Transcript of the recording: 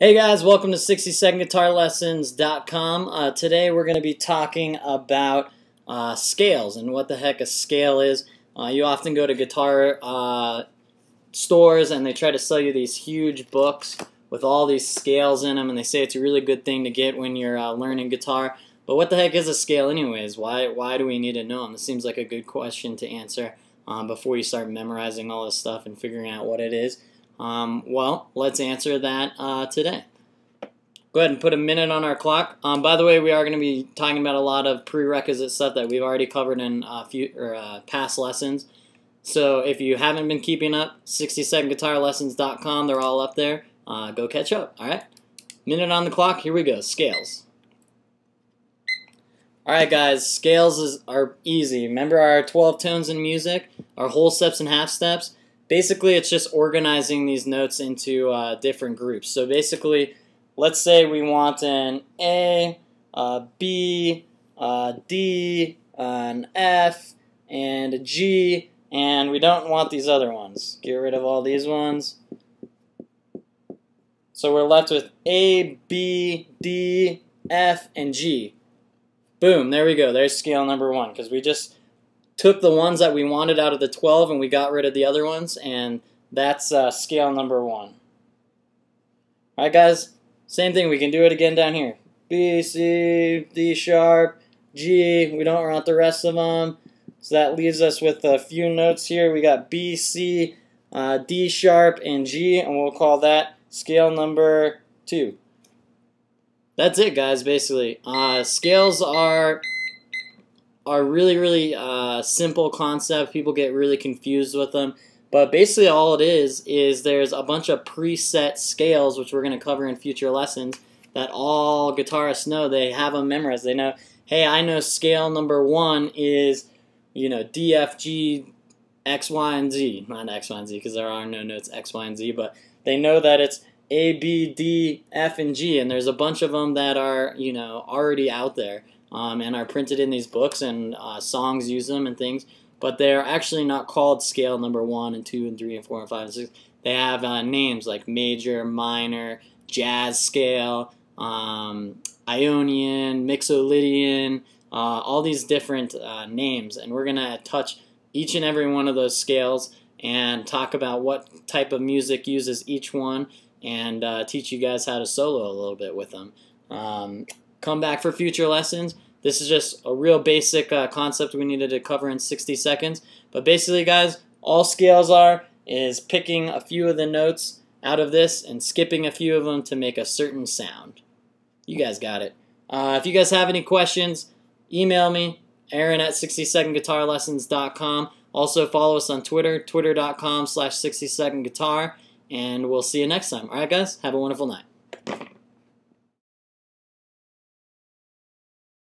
Hey guys, welcome to 60secondguitarlessons.com. Today we're going to be talking about scales and what the heck a scale is. You often go to guitar stores and they try to sell you these huge books with all these scales in them, and they say it's a really good thing to get when you're learning guitar. But what the heck is a scale anyways? Why do we need to know them? This seems like a good question to answer before you start memorizing all this stuff and figuring out what it is. Well, let's answer that today. Go ahead and put a minute on our clock. By the way, we are going to be talking about a lot of prerequisite stuff that we've already covered in past lessons. So if you haven't been keeping up, 60secondguitarlessons.com, they're all up there. Go catch up. All right, minute on the clock. Here we go. Scales. All right, guys. Scales are easy. Remember our 12 tones in music, our whole steps and half steps. Basically, it's just organizing these notes into different groups. So basically, let's say we want an A, a B, a D, an F, and a G, and we don't want these other ones. Get rid of all these ones. So we're left with A, B, D, F, and G. Boom, there we go. There's scale number one, because we just took the ones that we wanted out of the 12 and we got rid of the other ones, and that's scale number one. Alright guys, same thing, we can do it again down here. B, C, D sharp, G, we don't want the rest of them, so that leaves us with a few notes here. We got B, C, D sharp, and G, and we'll call that scale number 2. That's it guys, basically. Scales are really simple concept. People get really confused with them, but basically all it is there's a bunch of preset scales, which we're going to cover in future lessons, that all guitarists know. They have them memorized. They know, hey, I know scale number 1 is, you know, D, F, G, X, Y, and Z. Not X, Y, and Z, because there are no notes X, Y, and Z, but they know that it's A, B, D, F, and G, and there's a bunch of them that are, you know, already out there. And are printed in these books, and songs use them and things, but they're actually not called scale number 1 and 2 and 3 and 4 and 5 and 6. They have names like major, minor, jazz scale, Ionian, Mixolydian, all these different names, and we're going to touch each and every one of those scales and talk about what type of music uses each one, and teach you guys how to solo a little bit with them. Come back for future lessons. This is just a real basic concept we needed to cover in 60 seconds. But basically, guys, all scales is picking a few of the notes out of this and skipping a few of them to make a certain sound. You guys got it. If you guys have any questions, email me, Aaron at 60secondguitarlessons.com. Also follow us on Twitter, twitter.com/60secondguitar, and we'll see you next time. All right, guys, have a wonderful night.